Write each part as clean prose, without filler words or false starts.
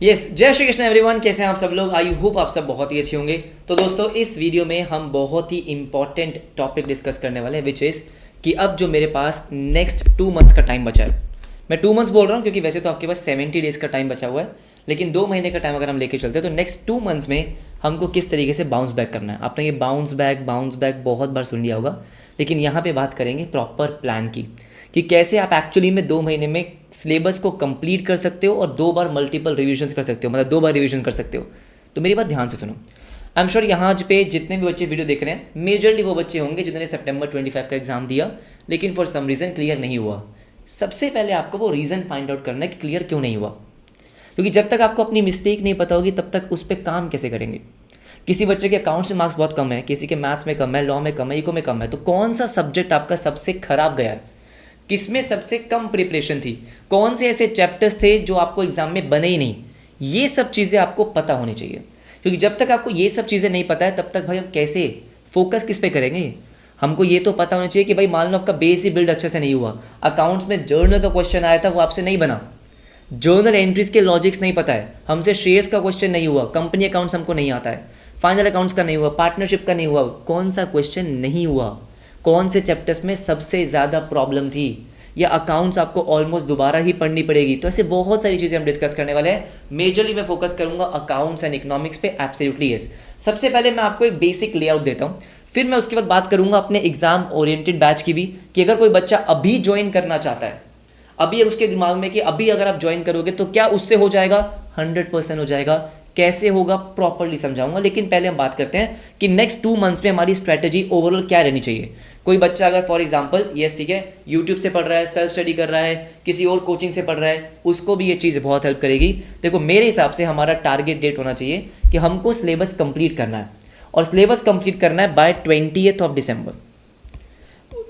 जय श्री कृष्ण एवरीवन। कैसे हैं आप सब लोग? आई होप आप सब बहुत ही अच्छे होंगे। तो दोस्तों, इस वीडियो में हम बहुत ही इंपॉर्टेंट टॉपिक डिस्कस करने वाले हैं, विच इज़ कि अब जो मेरे पास नेक्स्ट 2 मंथ्स का टाइम बचा है। मैं 2 मंथ्स बोल रहा हूँ क्योंकि वैसे तो आपके पास 70 डेज़ का टाइम बचा हुआ है, लेकिन 2 महीने का टाइम अगर हम लेके चलते हैं तो नेक्स्ट 2 मंथ्स में हमको किस तरीके से बाउंस बैक करना है। आपने ये बाउंस बैक बहुत बार सुन लिया होगा, लेकिन यहाँ पे बात करेंगे प्रॉपर प्लान की कि कैसे आप एक्चुअली में 2 महीने में सिलेबस को कंप्लीट कर सकते हो और 2 बार मल्टीपल रिविजन्स कर सकते हो, मतलब 2 बार रिविजन कर सकते हो। तो मेरी बात ध्यान से सुनो। आई एम श्योर यहाँ पे जितने भी बच्चे वीडियो देख रहे हैं, मेजरली वो बच्चे होंगे जिन्होंने सितंबर 25 का एग्जाम दिया लेकिन फॉर सम रीज़न क्लियर नहीं हुआ। सबसे पहले आपको वो रीज़न फाइंड आउट करना है कि क्लियर क्यों नहीं हुआ, क्योंकि जब तक आपको अपनी मिस्टेक नहीं पता होगी तब तक उस पर काम कैसे करेंगे। किसी बच्चे के अकाउंट्स में मार्क्स बहुत कम है, किसी के मैथ्स में कम है, लॉ में कम है, इको में कम है, तो कौन सा सब्जेक्ट आपका सबसे खराब गया है, किसमें सबसे कम प्रिपरेशन थी, कौन से ऐसे चैप्टर्स थे जो आपको एग्जाम में बने ही नहीं। ये सब चीज़ें आपको पता होनी चाहिए, क्योंकि जब तक आपको ये सब चीज़ें नहीं पता है तब तक भाई हम कैसे फोकस किस पे करेंगे। हमको ये तो पता होना चाहिए कि भाई मान लो आपका बेस ही बिल्ड अच्छे से नहीं हुआ, अकाउंट्स में जर्नल का क्वेश्चन आया था वो आपसे नहीं बना, जर्नल एंट्रीज के लॉजिक्स नहीं पता है, हमसे शेयर्स का क्वेश्चन नहीं हुआ, कंपनी अकाउंट्स हमको नहीं आता है, फाइनल अकाउंट्स का नहीं हुआ, पार्टनरशिप का नहीं हुआ, कौन सा क्वेश्चन नहीं हुआ, कौन से चैप्टर्स में सबसे ज़्यादा प्रॉब्लम थी, या अकाउंट्स आपको ऑलमोस्ट दोबारा ही पढ़नी पड़ेगी। तो ऐसे बहुत सारी चीज़ें हम डिस्कस करने वाले हैं। मेजरली मैं फोकस करूंगा अकाउंट्स एंड इकोनॉमिक्स पे। Absolutely yes. सबसे पहले मैं आपको एक बेसिक लेआउट देता हूँ, फिर मैं उसके बाद बात करूंगा अपने एग्जाम ओरिएंटेड बैच की भी, कि अगर कोई बच्चा अभी ज्वाइन करना चाहता है, अभी उसके दिमाग में कि अभी अगर आप ज्वाइन करोगे तो क्या उससे हो जाएगा, 100% हो जाएगा। कैसे होगा प्रॉपरली समझाऊंगा, लेकिन पहले हम बात करते हैं कि नेक्स्ट 2 मंथ्स में हमारी स्ट्रैटेजी ओवरऑल क्या रहनी चाहिए। कोई बच्चा अगर फॉर एग्जांपल यस ठीक है यूट्यूब से पढ़ रहा है, सेल्फ स्टडी कर रहा है, किसी और कोचिंग से पढ़ रहा है, उसको भी ये चीज़ बहुत हेल्प करेगी। देखो मेरे हिसाब से हमारा टारगेट डेट होना चाहिए कि हमको सिलेबस कंप्लीट करना है, और सिलेबस कंप्लीट करना है बाय 20 दिसंबर।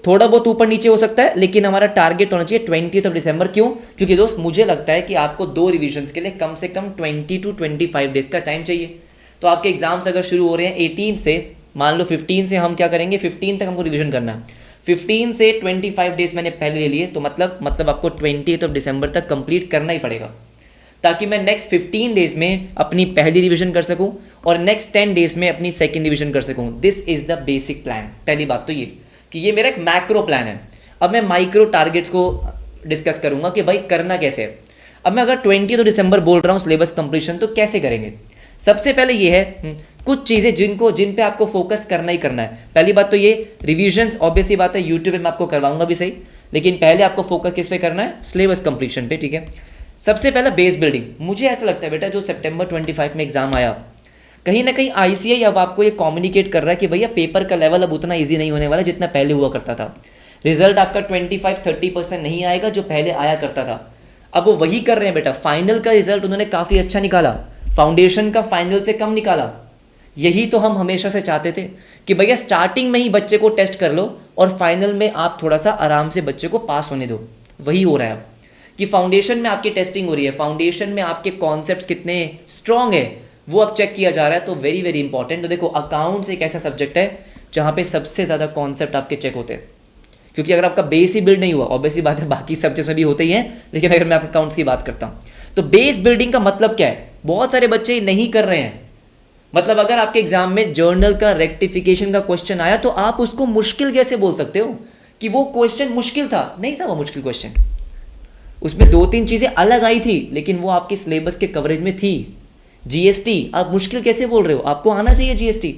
थोड़ा बहुत ऊपर नीचे हो सकता है, लेकिन हमारा टारगेट होना चाहिए 20 दिसंबर। क्यों? क्योंकि दोस्त मुझे लगता है कि आपको 2 रिविजन्स के लिए कम से कम 20 to 25 डेज का टाइम चाहिए। तो आपके एग्जाम्स अगर शुरू हो रहे हैं 18 से, मान लो 15 से हम क्या करेंगे, 15 तक हमको रिविजन करना है। 15 से 25 डेज मैंने पहले ले लिए, तो मतलब आपको 20 दिसंबर तक कंप्लीट करना ही पड़ेगा, ताकि मैं नेक्स्ट 15 डेज में अपनी पहली रिविजन कर सकूं और नेक्स्ट 10 डेज में अपनी सेकेंड रिविजन कर सकूं। This is the basic plan. पहली बात तो ये कि ये मेरा एक मैक्रो प्लान है। अब मैं माइक्रो टारगेट्स को डिस्कस करूंगा कि भाई करना कैसे है। अब मैं अगर 20 दिसंबर बोल रहा हूँ सिलेबस कंप्लीशन, तो कैसे करेंगे। सबसे पहले ये है कुछ चीज़ें जिन पे आपको फोकस करना ही करना है। पहली बात तो ये रिविजन्स, ऑब्वियसली बात है यूट्यूब पे मैं आपको करवाऊंगा भी सही, लेकिन पहले आपको फोकस किस पे करना है, सिलेबस कंप्लीशन पे, ठीक है। सबसे पहला बेस बिल्डिंग। मुझे ऐसा लगता है बेटा जो सितंबर 25 में एग्जाम आया, कहीं ना कहीं आईसीआई अब आपको ये कम्युनिकेट कर रहा है कि भैया पेपर का लेवल अब उतना इजी नहीं होने वाला जितना पहले हुआ करता था। रिजल्ट आपका 25-30% नहीं आएगा जो पहले आया करता था। अब वो वही कर रहे हैं बेटा। फाइनल का रिजल्ट उन्होंने काफ़ी अच्छा निकाला, फाउंडेशन का फाइनल से कम निकाला। यही तो हम हमेशा से चाहते थे कि भैया स्टार्टिंग में ही बच्चे को टेस्ट कर लो और फाइनल में आप थोड़ा सा आराम से बच्चे को पास होने दो। वही हो रहा है अब कि फाउंडेशन में आपकी टेस्टिंग हो रही है, फाउंडेशन में आपके कॉन्सेप्ट्स कितने स्ट्रांग है वो अब चेक किया जा रहा है। तो वेरी वेरी इंपॉर्टेंट। तो देखो अकाउंट्स एक ऐसा सब्जेक्ट है जहाँ पे सबसे ज़्यादा कॉन्सेप्ट आपके चेक होते हैं, क्योंकि अगर आपका बेस ही बिल्ड नहीं हुआ, ऑब्वियसली बात है बाकी सब्जेक्ट्स में भी होते ही हैं, लेकिन अगर मैं अकाउंट्स की बात करता हूँ तो बेस बिल्डिंग का मतलब क्या है, बहुत सारे बच्चे नहीं कर रहे हैं। मतलब अगर आपके एग्जाम में जर्नल का रेक्टिफिकेशन का क्वेश्चन आया तो आप उसको मुश्किल कैसे बोल सकते हो कि वो क्वेश्चन मुश्किल था? नहीं था वो मुश्किल क्वेश्चन, उसमें 2-3 चीज़ें अलग आई थी, लेकिन वो आपके सिलेबस के कवरेज में थी। जीएसटी आप मुश्किल कैसे बोल रहे हो, आपको आना चाहिए जीएसटी।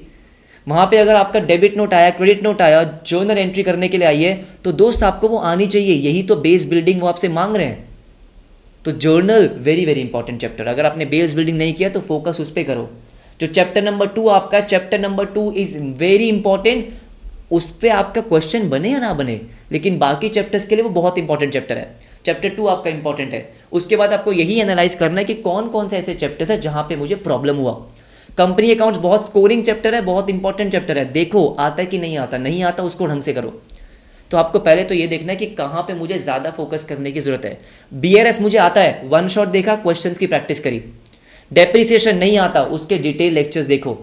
वहाँ पे अगर आपका डेबिट नोट आया, क्रेडिट नोट आया, जर्नल एंट्री करने के लिए आई है, तो दोस्त आपको वो आनी चाहिए। यही तो बेस बिल्डिंग वो आपसे मांग रहे हैं। तो journal very very important chapter. अगर आपने बेस बिल्डिंग नहीं किया तो फोकस उस पर करो। जो चैप्टर नंबर 2 आपका, chapter number 2 is very important. उस पर आपका क्वेश्चन बने या ना बने, लेकिन बाकी चैप्टर्स के लिए वो बहुत इंपॉर्टेंट चैप्टर है। चैप्टर 2 आपका इंपॉर्टेंट है। उसके बाद आपको यही एनालाइज करना है कि कौन कौन से ऐसे चैप्टर्स है जहां पे मुझे प्रॉब्लम हुआ। कंपनी अकाउंट्स बहुत स्कोरिंग चैप्टर है, बहुत इंपॉर्टेंट चैप्टर है। देखो आता है कि नहीं आता, नहीं आता उसको ढंग से करो। तो आपको पहले तो ये देखना है कि कहाँ पे मुझे ज़्यादा फोकस करने की जरूरत है। बीआरएस मुझे आता है, वन शॉट देखा, क्वेश्चंस की प्रैक्टिस करी। डेप्रिसिएशन नहीं आता, उसके डिटेल लेक्चर्स देखो।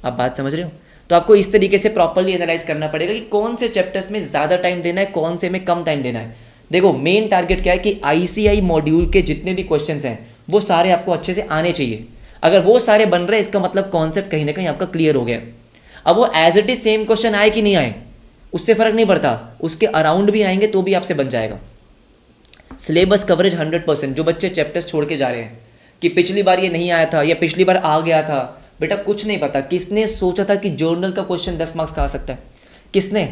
आप बात समझ रहे हो? तो आपको इस तरीके से प्रॉपर्ली एनालाइज करना पड़ेगा कि कौन से चैप्टर्स में ज़्यादा टाइम देना है, कौन से में कम टाइम देना है। देखो मेन टारगेट क्या है कि आईसीआई मॉड्यूल के जितने भी क्वेश्चंस हैं वो सारे आपको अच्छे से आने चाहिए। अगर वो सारे बन रहे हैं इसका मतलब कॉन्सेप्ट कहीं ना कहीं आपका क्लियर हो गया। अब वो as it is same question आए कि नहीं आए उससे फर्क नहीं पड़ता, उसके अराउंड भी आएंगे तो भी आपसे बन जाएगा। Syllabus coverage 100%। जो बच्चे चैप्टर्स छोड़ के जा रहे हैं कि पिछली बार ये नहीं आया था या पिछली बार आ गया था, बेटा कुछ नहीं पता। किसने सोचा था कि जर्नल का क्वेश्चन 10 मार्क्स का आ सकता है? किसने?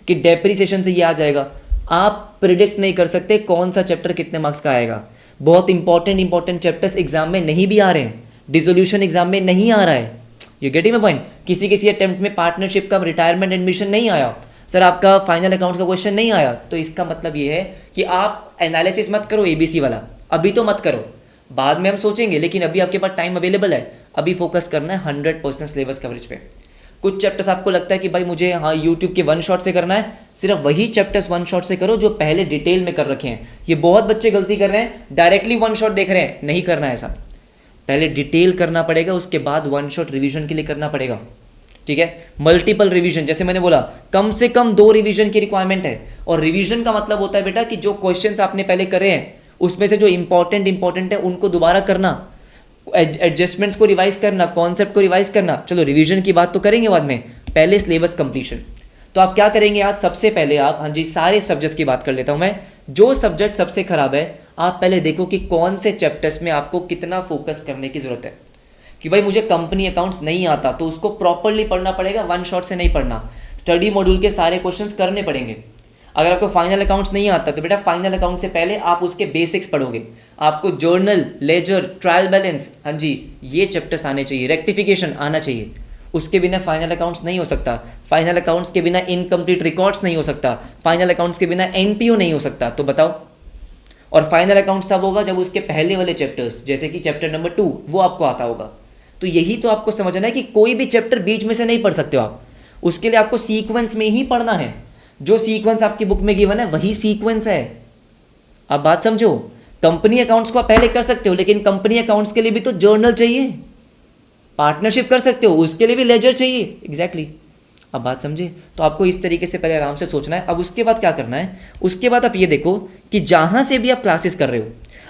कि डेप्रीसिएशन से ये आ जाएगा। आप प्रिडिक्ट नहीं कर सकते कौन सा चैप्टर कितने मार्क्स का आएगा। बहुत इंपॉर्टेंट चैप्टर्स एग्जाम में नहीं भी आ रहे हैं, डिसोल्यूशन एग्जाम में नहीं आ रहा है। You getting my point? किसी अटेम्प्ट में पार्टनरशिप का रिटायरमेंट एडमिशन नहीं आया, सर आपका फाइनल अकाउंट्स का क्वेश्चन नहीं आया, तो इसका मतलब ये है कि आप एनालिसिस मत करो एबीसी वाला, अभी तो मत करो, बाद में हम सोचेंगे, लेकिन अभी आपके पास टाइम अवेलेबल है। अभी फोकस करना है 100% सिलेबस कवरेज पे। कुछ चैप्टर्स आपको लगता है कि भाई मुझे हाँ यूट्यूब के वन शॉट से करना है, सिर्फ वही चैप्टर्स वन शॉट से करो जो पहले डिटेल में कर रखे हैं। ये बहुत बच्चे गलती कर रहे हैं, डायरेक्टली वन शॉट देख रहे हैं, नहीं करना है ऐसा। पहले डिटेल करना पड़ेगा, उसके बाद वन शॉट रिवीजन के लिए करना पड़ेगा, ठीक है। मल्टीपल रिवीजन, जैसे मैंने बोला कम से कम 2 रिवीजन की रिक्वायरमेंट है। और रिवीजन का मतलब होता है बेटा कि जो क्वेश्चंस आपने पहले करे हैं उसमें से जो इंपॉर्टेंट है उनको दोबारा करना, एडजस्टमेंट्स को रिवाइज करना, कॉन्सेप्ट को रिवाइज करना। चलो रिवीजन की बात तो करेंगे बाद में, पहले सिलेबस कंप्लीशन। तो आप क्या करेंगे आज? सबसे पहले आप, हाँ जी, सारे सब्जेक्ट्स की बात कर लेता हूं मैं। जो सब्जेक्ट सबसे खराब है आप पहले देखो कि कौन से चैप्टर्स में आपको कितना फोकस करने की जरूरत है। कि भाई मुझे कंपनी अकाउंट्स नहीं आता तो उसको प्रॉपरली पढ़ना पड़ेगा, वन शॉट से नहीं पढ़ना। स्टडी मॉड्यूल के सारे क्वेश्चंस करने पड़ेंगे। अगर आपको फाइनल अकाउंट्स नहीं आता तो बेटा फाइनल अकाउंट से पहले आप उसके बेसिक्स पढ़ोगे। आपको जर्नल, लेजर, ट्रायल बैलेंस, हाँ जी, ये चैप्टर्स आने चाहिए। रेक्टिफिकेशन आना चाहिए, उसके बिना फाइनल अकाउंट्स नहीं हो सकता। फाइनल अकाउंट्स के बिना इनकम्प्लीट रिकॉर्ड्स नहीं हो सकता। फाइनल अकाउंट्स के बिना एनपीओ नहीं हो सकता। तो बताओ, और फाइनल अकाउंट्स तब होगा जब उसके पहले वाले चैप्टर्स जैसे कि चैप्टर नंबर 2 वो आपको आता होगा। तो यही तो आपको समझना है कि कोई भी चैप्टर बीच में से नहीं पढ़ सकते हो आप, उसके लिए आपको सीक्वेंस में ही पढ़ना है। जो सीक्वेंस आपकी बुक में गिवन है वही सीक्वेंस है। अब बात समझो, कंपनी अकाउंट्स को आप पहले कर सकते हो, लेकिन कंपनी अकाउंट्स के लिए भी तो जर्नल चाहिए। पार्टनरशिप कर सकते हो, उसके लिए भी लेजर चाहिए। एग्जैक्टली अब बात समझे? तो आपको इस तरीके से पहले आराम से सोचना है। अब उसके बाद क्या करना है? उसके बाद आप ये देखो कि जहां से भी आप क्लासेस कर रहे हो,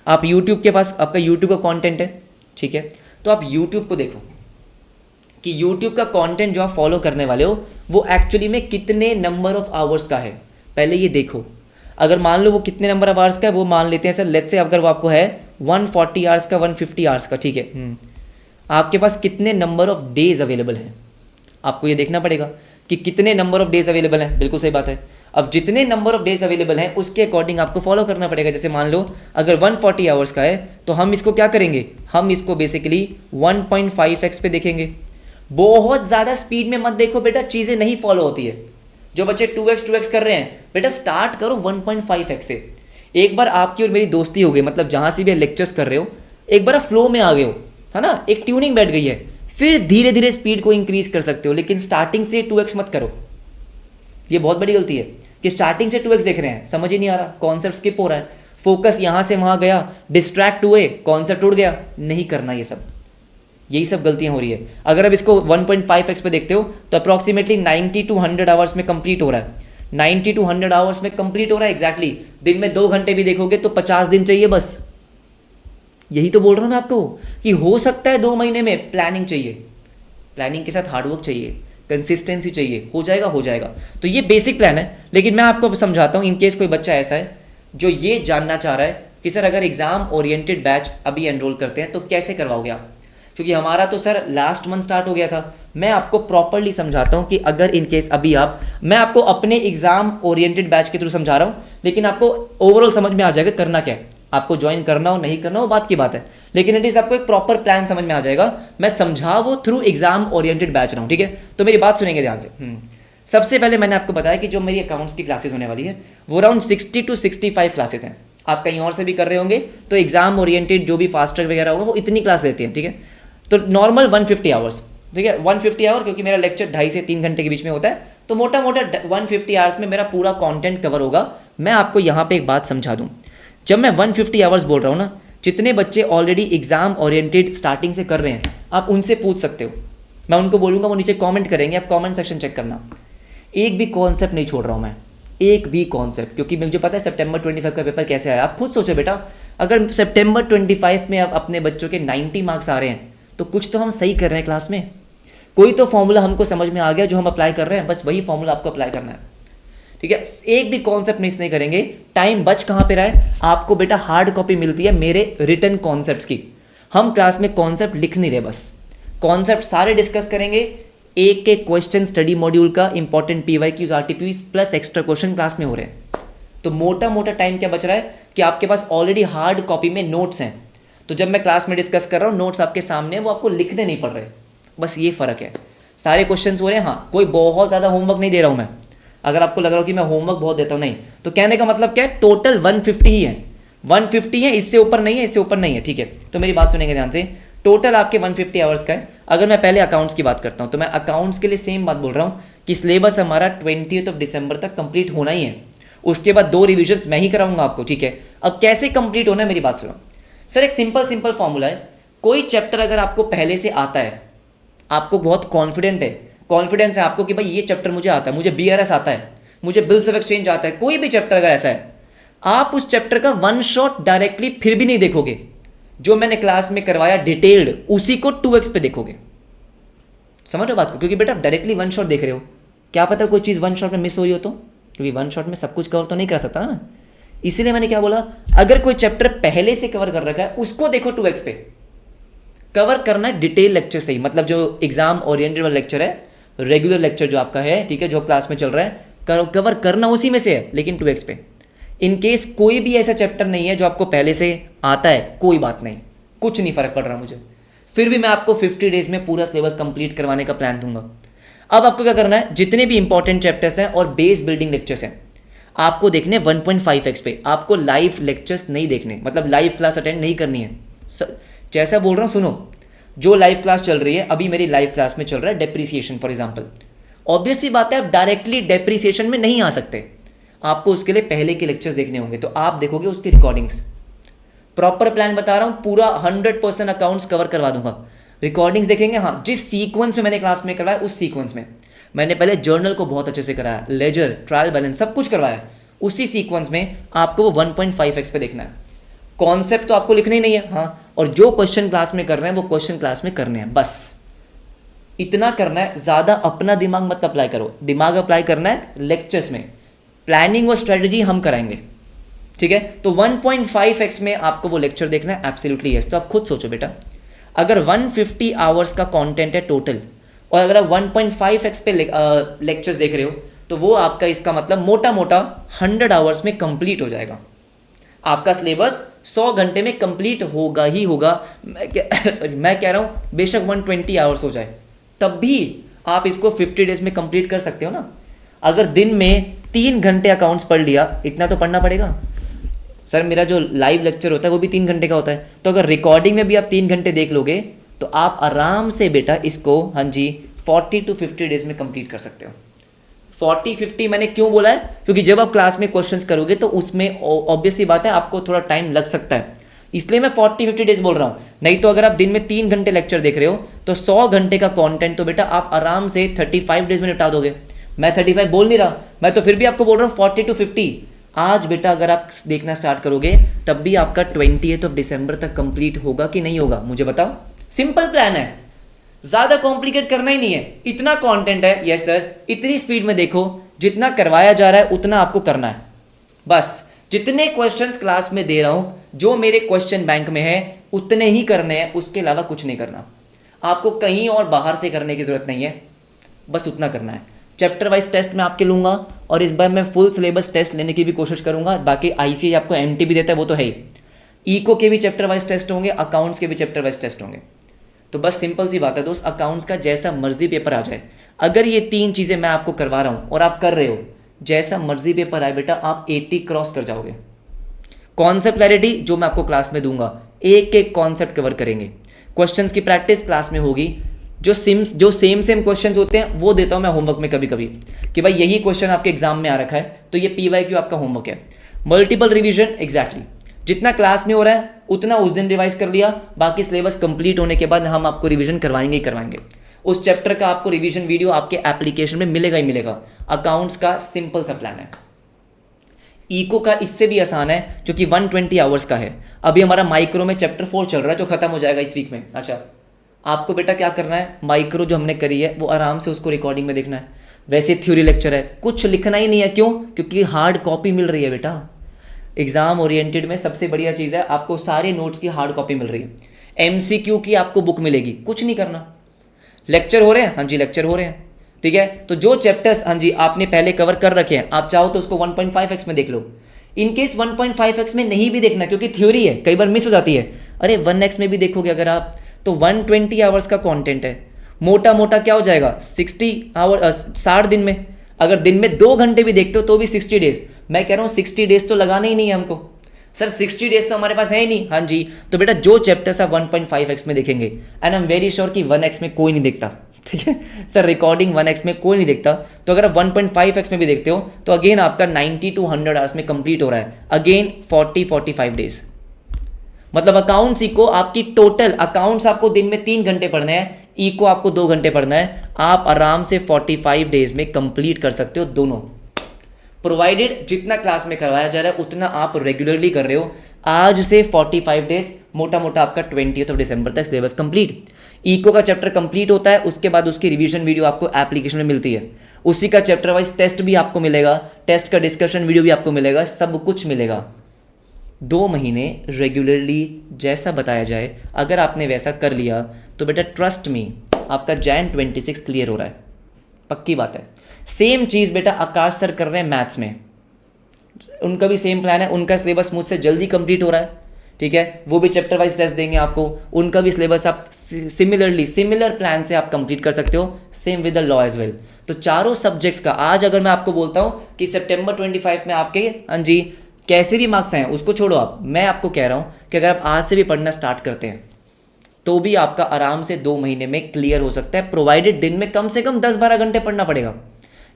आप यूट्यूब के पास आपका यूट्यूब का कॉन्टेंट है, ठीक है, तो आप यूट्यूब को देखो कि यूट्यूब का कंटेंट जो आप फॉलो करने वाले हो वो एक्चुअली में कितने नंबर ऑफ आवर्स का है, पहले ये देखो। अगर मान लो वो कितने नंबर ऑफ आवर्स का है, वो मान लेते हैं सर, लेट्स से अगर वो आपको है 140 आवर्स का, 150 आवर्स का, ठीक है, आपके पास कितने नंबर ऑफ डेज अवेलेबल हैं, आपको ये देखना पड़ेगा कि कितने नंबर ऑफ डेज अवेलेबल हैं। बिल्कुल सही बात है। अब जितने नंबर ऑफ डेज अवेलेबल हैं उसके अकॉर्डिंग आपको फॉलो करना पड़ेगा। जैसे मान लो अगर 140 आवर्स का है तो हम इसको क्या करेंगे, हम इसको बेसिकली 1.5x पे देखेंगे। बहुत ज़्यादा स्पीड में मत देखो बेटा, चीज़ें नहीं फॉलो होती है। जो बच्चे 2x कर रहे हैं बेटा, स्टार्ट करो 1.5x से। एक बार आपकी और मेरी दोस्ती हो गई, मतलब जहाँ से भी लेक्चर्स कर रहे हो एक बार फ्लो में आ गए हो, है ना, एक ट्यूनिंग बैठ गई है, फिर धीरे धीरे स्पीड को इंक्रीज कर सकते हो, लेकिन स्टार्टिंग से 2x मत करो। ये बहुत बड़ी गलती है कि स्टार्टिंग से 2x देख रहे हैं, समझ ही नहीं आ रहा, कॉन्सेप्ट स्किप हो रहा है, फोकस यहाँ से वहाँ गया, डिस्ट्रैक्ट हुए, कॉन्सेप्ट उड़ गया। नहीं करना ये सब, यही सब गलतियाँ हो रही है। अगर अब इसको 1.5x पे देखते हो तो अप्रॉक्सीमेटली 90 to 100 आवर्स में कंप्लीट हो रहा है। 90 to 100 आवर्स में कंप्लीट हो रहा है एग्जैक्टली। दिन में 2 घंटे भी देखोगे तो 50 दिन चाहिए बस। यही तो बोल रहा हूँ मैं आपको कि हो सकता है 2 महीने में। प्लानिंग चाहिए, प्लानिंग के साथ हार्डवर्क चाहिए, कंसिस्टेंसी चाहिए, हो जाएगा हो जाएगा। तो ये बेसिक प्लान है, लेकिन मैं आपको समझाता हूँ इनकेस कोई बच्चा ऐसा है जो ये जानना चाह रहा है कि सर अगर एग्जाम ओरिएंटेड बैच अभी एनरोल करते हैं तो कैसे करवाओगे आप, क्योंकि हमारा तो सर लास्ट मंथ स्टार्ट हो गया था। मैं आपको प्रॉपर्ली समझाता हूँ कि अगर इनकेस अभी आप, मैं आपको अपने एग्जाम ओरिएंटेड बैच के थ्रू समझा रहा हूँ, लेकिन आपको ओवरऑल समझ में आ जाएगा करना क्या है। आपको ज्वाइन करना हो नहीं करना हो बात की बात है, लेकिन एटलीस्ट आपको एक प्रॉपर प्लान समझ में आ जाएगा। मैं समझा वो थ्रू एग्जाम ओरिएंटेड बैच रहा हूँ, ठीक है। तो मेरी बात सुनेंगे ध्यान से। सबसे पहले मैंने आपको बताया कि जो मेरी अकाउंट्स की क्लासेस होने वाली है वो अराउंड 60 to 65 क्लासेस हैं। आप कहीं और से भी कर रहे होंगे तो एग्जाम ओरिएंटेड जो भी फास्ट ट्रैक वगैरह होगा वो इतनी क्लास लेते हैं, ठीक है। तो नॉर्मल 150 आवर्स, ठीक है, 150 आवर, क्योंकि मेरा लेक्चर 2.5 से 3 घंटे के बीच में होता है, तो मोटा मोटा 150 आवर्स में मेरा पूरा कंटेंट कवर होगा। मैं आपको यहाँ पे एक बात समझा दूँ, जब मैं 150 आवर्स बोल रहा हूँ ना, जितने बच्चे ऑलरेडी एग्जाम ओरिएंटेड स्टार्टिंग से कर रहे हैं आप उनसे पूछ सकते हो। मैं उनको बोलूँगा, वो नीचे कमेंट करेंगे, आप कमेंट सेक्शन चेक करना। एक भी कॉन्सेप्ट नहीं छोड़ रहा हूँ मैं, एक भी कॉन्सेप्ट, क्योंकि मुझे पता है सितंबर 25 का पेपर कैसे आया। आप खुद सोचो बेटा, अगर सितंबर 25 में आप अपने बच्चों के 90 मार्क्स आ रहे हैं तो कुछ तो हम सही कर रहे हैं क्लास में। कोई तो फॉर्मूला हमको समझ में आ गया जो हम अप्लाई कर रहे हैं, बस वही फॉर्मूला आपको अप्लाई करना है, ठीक है। एक भी कॉन्सेप्ट मिस नहीं करेंगे। टाइम बच कहाँ पे रहा है, आपको बेटा हार्ड कॉपी मिलती है मेरे रिटन कॉन्सेप्ट्स की। हम क्लास में कॉन्सेप्ट लिख नहीं रहे, बस कॉन्सेप्ट सारे डिस्कस करेंगे। एक एक क्वेश्चन स्टडी मॉड्यूल का important PYQs RTPs plus extra question class में हो रहे हैं। तो मोटा मोटा टाइम क्या बच रहा है कि आपके पास ऑलरेडी हार्ड कॉपी में नोट्स हैं, तो जब मैं क्लास में डिस्कस कर रहा हूँ नोट्स आपके सामने, वो आपको लिखने नहीं पड़ रहे, बस ये फ़र्क है। सारे क्वेश्चन हो रहे हैं, हाँ कोई बहुत ज़्यादा होमवर्क नहीं दे रहा हूँ मैं। अगर आपको लग रहा हो कि मैं होमवर्क बहुत देता हूँ, नहीं, तो कहने का मतलब क्या है, टोटल 150 ही है, 150 है, इससे ऊपर नहीं है, इससे ऊपर नहीं है, ठीक है। तो मेरी बात सुनेंगे ध्यान से, टोटल आपके 150 आवर्स का है। अगर मैं पहले अकाउंट्स की बात करता हूँ तो मैं अकाउंट्स के लिए सेम बात बोल रहा हूँ कि सिलेबस हमारा 20 दिसंबर तक कंप्लीट होना ही है। उसके बाद 2 रिविजन्स मैं ही कराऊंगा आपको, ठीक है। अब कैसे कंप्लीट होना है मेरी बात सुनो सर। एक सिंपल फॉर्मूला है, कोई चैप्टर अगर आपको पहले से आता है, आपको बहुत कॉन्फिडेंस है आपको कि भाई ये चैप्टर मुझे आता है, मुझे BRS आता है, मुझे बिल्स ऑफ एक्सचेंज आता है, कोई भी चैप्टर अगर ऐसा है, आप उस चैप्टर का 1 शॉट डायरेक्टली फिर भी नहीं देखोगे। जो मैंने क्लास में करवाया डिटेल्ड, उसी को 2x पे देखोगे। समझ रहे हो बात को, क्योंकि बेटा डायरेक्टली 1 शॉट देख रहे हो, क्या पता कोई चीज़ 1 शॉट में मिस हो रही हो तो, क्योंकि 1 शॉट में सब कुछ कवर तो नहीं कर सकता ना मैं। इसीलिए मैंने क्या बोला, अगर कोई चैप्टर पहले से कवर कर रखा है उसको देखो 2x पे। कवर करना है डिटेल लेक्चर से ही, मतलब जो एग्जाम ओरिएंटेड वाला लेक्चर है, रेगुलर लेक्चर जो आपका है, ठीक है, जो क्लास में चल रहा है, कवर करना उसी में से है, लेकिन 2x पे। इन केस कोई भी ऐसा चैप्टर नहीं है जो आपको पहले से आता है, कोई बात नहीं, कुछ नहीं फर्क पड़ रहा मुझे, फिर भी मैं आपको 50 डेज में पूरा सिलेबस कंप्लीट करवाने का प्लान दूंगा। अब आपको क्या करना है, जितने भी इंपॉर्टेंट चैप्टर्स हैं और बेस बिल्डिंग लेक्चर्स हैं, आपको देखने 1.5x पे। आपको लाइव लेक्चर्स नहीं देखने, मतलब लाइव क्लास अटेंड नहीं करनी है। जैसा बोल रहा हूँ सुनो, जो लाइव क्लास चल रही है, अभी मेरी लाइव क्लास में चल रहा है डेप्रीसिएशन फॉर एग्जाम्पल, ऑब्वियस सी बात है आप डायरेक्टली डेप्रीसिएशन में नहीं आ सकते, आपको उसके लिए पहले के लेक्चर्स देखने होंगे, तो आप देखोगे उसकी रिकॉर्डिंग्स। प्रॉपर प्लान बता रहा हूँ, पूरा 100% अकाउंट्स कवर करवा दूंगा। रिकॉर्डिंग्स देखेंगे, हाँ जिस सीक्वेंस में मैंने क्लास में करवाया उस सीक्वेंस में। मैंने पहले जर्नल को बहुत अच्छे से कराया, लेजर, ट्रायल बैलेंस सब कुछ करवाया, उसी सीक्वेंस में आपको वो 1.5x पे देखना है। कॉन्सेप्ट तो आपको लिखना ही नहीं है, हाँ, और जो क्वेश्चन क्लास में कर रहे हैं वो क्वेश्चन क्लास में करने हैं, बस इतना करना है। ज़्यादा अपना दिमाग मत अप्लाई करो, दिमाग अप्लाई करना है लेक्चर्स में। प्लानिंग और स्ट्रेटजी हम कराएंगे, ठीक है। तो 1.5x में आपको वो लेक्चर देखना है, एब्सोल्युटली यस। तो आप खुद सोचो बेटा, अगर 150 आवर्स का कंटेंट है टोटल, और अगर आप 1.5x पे लेक्चर्स देख रहे हो, तो वो आपका, इसका मतलब मोटा मोटा 100 आवर्स में कंप्लीट हो जाएगा। आपका सिलेबस 100 घंटे में कंप्लीट होगा ही होगा। मैं कह रहा हूँ बेशक 120 आवर्स हो जाए, तब भी आप इसको 50 डेज में कंप्लीट कर सकते हो ना। अगर दिन में 3 घंटे अकाउंट्स पढ़ लिया, इतना तो पढ़ना पड़ेगा सर। मेरा जो लाइव लेक्चर होता है वो भी 3 घंटे का होता है, तो अगर रिकॉर्डिंग में भी आप 3 घंटे देख लोगे तो आप आराम से बेटा इसको, हाँ जी, 40 to 50 डेज में कंप्लीट कर सकते हो। 40-50 मैंने क्यों बोला है, क्योंकि जब आप क्लास में क्वेश्चंस करोगे तो उसमें ऑब्वियसली बात है आपको थोड़ा टाइम लग सकता है, इसलिए मैं 40-50 डेज बोल रहा हूँ। नहीं तो अगर आप दिन में 3 घंटे लेक्चर देख रहे हो तो 100 घंटे का कंटेंट तो बेटा आप आराम से 35 डेज में निपटा दोगे। मैं 35 बोल नहीं रहा, मैं तो फिर भी आपको बोल रहा हूँ 40 to 50। आज बेटा अगर आप देखना स्टार्ट करोगे तब भी आपका 20 दिसंबर तक कंप्लीट होगा कि नहीं होगा, मुझे बताओ। सिंपल प्लान है, ज़्यादा कॉम्प्लिकेट करना ही नहीं है। इतना कंटेंट है, यस सर, इतनी स्पीड में देखो, जितना करवाया जा रहा है उतना आपको करना है। बस जितने क्वेश्चंस क्लास में दे रहा हूँ, जो मेरे क्वेश्चन बैंक में है, उतने ही करने हैं, उसके अलावा कुछ नहीं करना। आपको कहीं और बाहर से करने की ज़रूरत नहीं है, बस उतना करना है। चैप्टर वाइज टेस्ट मैं आपके लूँगा, और इस बार मैं फुल सिलेबस टेस्ट लेने की भी कोशिश करूँगा। बाकी ICAI आपको MT भी देता है, वो तो है ही। इको के भी चैप्टर वाइज टेस्ट होंगे, अकाउंट्स के भी चैप्टर वाइज टेस्ट होंगे। तो बस सिंपल सी बात है दोस्त, अकाउंट्स का जैसा मर्जी पेपर आ जाए, अगर ये 3 चीज़ें मैं आपको करवा रहा हूँ और आप कर रहे हो, जैसा मर्जी पेपर आए बेटा आप 80 क्रॉस कर जाओगे। कॉन्सेप्ट क्लैरिटी जो मैं आपको क्लास में दूंगा, एक एक कॉन्सेप्ट कवर करेंगे। क्वेश्चंस की प्रैक्टिस क्लास में होगी। जो सेम क्वेश्चंस होते हैं वो देता हूँ मैं होमवर्क में कभी कभी, कि भाई यही क्वेश्चन आपके एग्जाम में आ रखा है तो ये PYQ आपका होमवर्क है। मल्टीपल रिवीजन, एग्जैक्टली जितना क्लास में हो रहा है उतना उस दिन रिवाइज कर लिया, बाकी सिलेबस कंप्लीट होने के बाद हम आपको रिवीजन करवाएंगे ही करवाएंगे। उस चैप्टर का आपको रिवीजन वीडियो आपके एप्लीकेशन में मिलेगा ही मिलेगा। अकाउंट्स का सिंपल सा प्लान है। इको का इससे भी आसान है जो कि 120 आवर्स का है। अभी हमारा माइक्रो में चैप्टर 4 चल रहा है जो खत्म हो जाएगा इस वीक में। अच्छा, आपको बेटा क्या करना है, माइक्रो जो हमने करी है वो आराम से उसको रिकॉर्डिंग में देखना है। वैसे थ्योरी लेक्चर है, कुछ लिखना ही नहीं है। क्यों? क्योंकि हार्ड कॉपी मिल रही है बेटा। एग्जाम ओरिएंटेड में सबसे बढ़िया चीज़ है, आपको सारे नोट्स की हार्ड कॉपी मिल रही है। एमसीक्यू की आपको बुक मिलेगी, कुछ नहीं करना। लेक्चर हो रहे हैं, हाँ जी लेक्चर हो रहे हैं, ठीक है। तो जो चैप्टर्स हाँ जी आपने पहले कवर कर रखे हैं, आप चाहो तो उसको 1.5x में देख लो। इन केस 1.5x में नहीं भी देखना, क्योंकि थ्योरी है, कई बार मिस हो जाती है। अरे 1x में भी देखोगे अगर आप, तो 120 आवर्स का कंटेंट है। मोटा मोटा क्या हो जाएगा, 60 आवर 60 दिन में। अगर दिन में 2 घंटे भी देखते हो तो भी 60 डेज। मैं कह रहा हूँ 60 डेज तो लगाने ही नहीं है हमको। सर 60 डेज तो हमारे पास है ही नहीं। हाँ जी, तो बेटा जो चैप्टर्स आप 1.5x में देखेंगे, and I am very sure कि 1x में कोई नहीं देखता, ठीक है सर। रिकॉर्डिंग 1x में कोई नहीं देखता, तो अगर आप 1.5x में भी देखते हो तो अगेन आपका 90 to 100 आवर्स में कंप्लीट हो रहा है। Again 40-45 days. मतलब अकाउंट्स इको आपकी टोटल अकाउंट्स आपको दिन में 3 घंटे पढ़ने हैं, इको आपको 2 घंटे पढ़ना है। आप आराम से 45 डेज में कंप्लीट कर सकते हो दोनों, प्रोवाइडेड जितना क्लास में करवाया जा रहा है उतना आप रेगुलरली कर रहे हो। आज से 45 डेज, मोटा मोटा आपका 20 दिसंबर तक सिलेबस कंप्लीट। इको का चैप्टर कंप्लीट होता है, उसके बाद उसकी रिवीजन वीडियो आपको एप्लीकेशन में मिलती है। उसी का चैप्टर वाइज टेस्ट भी आपको मिलेगा, टेस्ट का डिस्कशन वीडियो भी आपको मिलेगा, सब कुछ मिलेगा। 2 महीने रेगुलरली जैसा बताया जाए अगर आपने वैसा कर लिया तो बेटा ट्रस्ट मी आपका जैन 26 क्लियर हो रहा है, पक्की बात है। सेम चीज़ बेटा आकाश सर कर रहे हैं मैथ्स में, उनका भी सेम प्लान है। उनका सिलेबस मुझसे जल्दी कंप्लीट हो रहा है, ठीक है। वो भी चैप्टर वाइज टेस्ट देंगे आपको, उनका भी सिलेबस आप सिमिलर प्लान से आप कंप्लीट कर सकते हो। Same with the law as well. तो चारों सब्जेक्ट्स का आज अगर मैं आपको बोलता हूँ कि सितंबर 25 में आपके हाँ जी कैसे भी मार्क्स आए उसको छोड़ो आप, मैं आपको कह रहा हूँ कि अगर आप आज से भी पढ़ना स्टार्ट करते हैं तो भी आपका आराम से 2 महीने में क्लियर हो सकता है, प्रोवाइडेड दिन में कम से कम 10-12 घंटे पढ़ना पड़ेगा।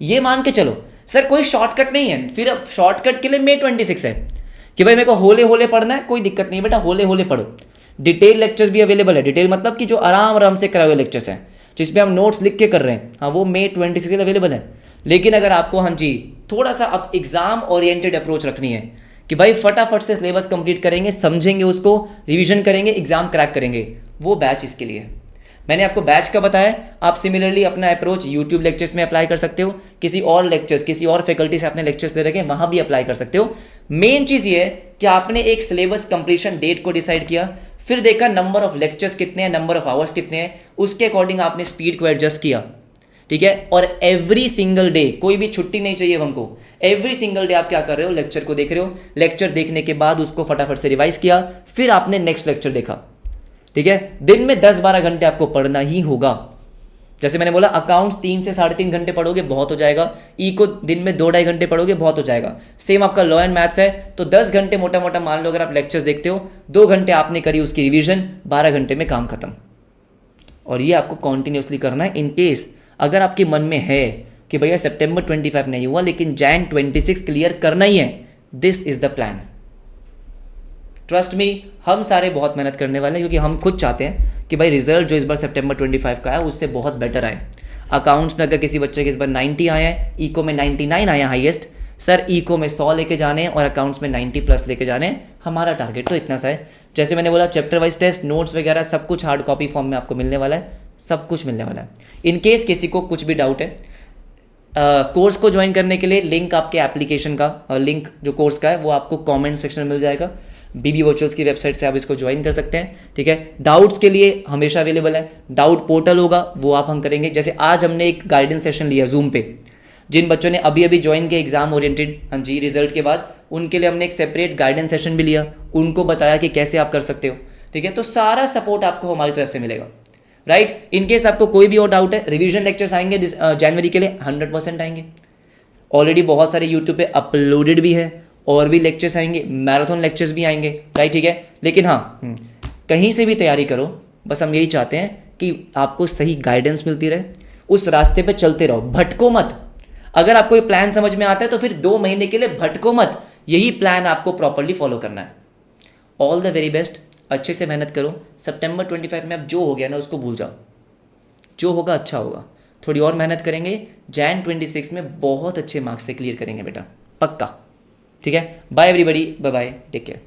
ये मान के चलो सर कोई शॉर्टकट नहीं है, फिर अब शॉर्टकट के लिए May 26 है कि भाई मेरे को होले होले पढ़ना है, कोई दिक्कत नहीं बेटा, होले होले पढ़ो। डिटेल लेक्चर्स भी अवेलेबल है। डिटेल मतलब कि जो आराम आराम से कराए हुए लेक्चर्स हैं जिसमें हम नोट्स लिख के कर रहे हैं, हाँ वो May 26 के लिए अवेलेबल है। लेकिन अगर आपको हाँ जी थोड़ा सा अब एग्जाम ओरिएंटेड अप्रोच रखनी है कि भाई फटाफट से सिलेबस कंप्लीट करेंगे, समझेंगे उसको, रिवीजन करेंगे, एग्जाम क्रैक करेंगे, वो बैच इसके लिए है। मैंने आपको बैच का बताया, आप सिमिलरली अपना अप्रोच यूट्यूब लेक्चर्स में अप्लाई कर सकते हो, किसी और लेक्चर्स किसी और फैकल्टी से आपने लेक्चर्स दे रखे हैं वहाँ भी अप्लाई कर सकते हो। मेन चीज़ ये है कि आपने एक सिलेबस कंप्लीशन डेट को डिसाइड किया, फिर देखा नंबर ऑफ लेक्चर्स कितने हैं, नंबर ऑफ आवर्स कितने हैं, उसके अकॉर्डिंग आपने स्पीड को एडजस्ट किया, ठीक है। और एवरी सिंगल डे, कोई भी छुट्टी नहीं चाहिए हमको, एवरी सिंगल डे आप क्या कर रहे हो, लेक्चर को देख रहे हो, लेक्चर देखने के बाद उसको फटाफट से रिवाइज किया, फिर आपने नेक्स्ट लेक्चर देखा, ठीक है। दिन में 10-12 घंटे आपको पढ़ना ही होगा। जैसे मैंने बोला अकाउंट्स 3 से 3.5 घंटे पढ़ोगे बहुत हो जाएगा, ई को दिन में 2-2.5 घंटे पढ़ोगे बहुत हो जाएगा। सेम आपका लॉ एंड मैथ्स है तो 10 घंटे मोटा मोटा मान लो अगर आप लेक्चर्स देखते हो, 2 घंटे आपने करी उसकी रिवीजन, 12 घंटे में काम खत्म। और ये आपको कॉन्टिन्यूसली करना है। इन केस अगर आपके मन में है कि भैया सितंबर 25 नहीं हुआ लेकिन जैन 26 क्लियर करना ही है, this is the plan. Trust me, हम सारे बहुत मेहनत करने वाले हैं क्योंकि हम खुद चाहते हैं कि भाई रिजल्ट जो इस बार सितंबर 25 का आया उससे बहुत बेटर आए। अकाउंट्स में अगर किसी बच्चे के इस बार 90 आए हैं, इको में 99 आए हैं हाईएस्ट, सर इको में 100 लेके जाने हैं और अकाउंट्स में 90+ लेके जाने हैं। हमारा टारगेट तो इतना सा है। जैसे मैंने बोला चैप्टर वाइज टेस्ट, नोट्स वगैरह सब कुछ हार्ड कॉपी फॉर्म में आपको मिलने वाला है, सब कुछ मिलने वाला है। इन केस किसी को कुछ भी डाउट है, कोर्स को ज्वाइन करने के लिए लिंक आपके एप्लीकेशन का लिंक जो कोर्स का है वो आपको कमेंट सेक्शन में मिल जाएगा। बीबी वर्चुअल्स की वेबसाइट से आप इसको ज्वाइन कर सकते हैं, ठीक है। डाउट्स के लिए हमेशा अवेलेबल है, डाउट पोर्टल होगा वो आप हम करेंगे। जैसे आज हमने एक गाइडेंस सेशन लिया जूम पे, जिन बच्चों ने अभी अभी ज्वाइन किया एग्जाम ओरिएंटेड हाँ जी रिजल्ट के बाद, उनके लिए हमने एक सेपरेट गाइडेंस सेशन भी लिया, उनको बताया कि कैसे आप कर सकते हो, ठीक है। तो सारा सपोर्ट आपको हमारी तरफ से मिलेगा, राइट। इन केस आपको कोई भी और डाउट है, रिवीजन लेक्चर्स आएंगे जनवरी के लिए 100% आएंगे। ऑलरेडी बहुत सारे यूट्यूब पे अपलोडेड भी है, और भी लेक्चर्स आएंगे, मैराथन लेक्चर्स भी आएंगे, राइट, ठीक है। लेकिन हाँ कहीं से भी तैयारी करो, बस हम यही चाहते हैं कि आपको सही गाइडेंस मिलती रहे, उस रास्ते पे चलते रहो, भटको मत। अगर आपको ये प्लान समझ में आता है तो फिर 2 महीने के लिए भटको मत, यही प्लान आपको प्रॉपरली फॉलो करना है। ऑल द वेरी बेस्ट, अच्छे से मेहनत करो। सितंबर 25 में अब जो हो गया ना उसको भूल जाओ, जो होगा अच्छा होगा। थोड़ी और मेहनत करेंगे, जैन 26 में बहुत अच्छे मार्क्स से क्लियर करेंगे बेटा, पक्का, ठीक है, bye everybody, bye bye, take care.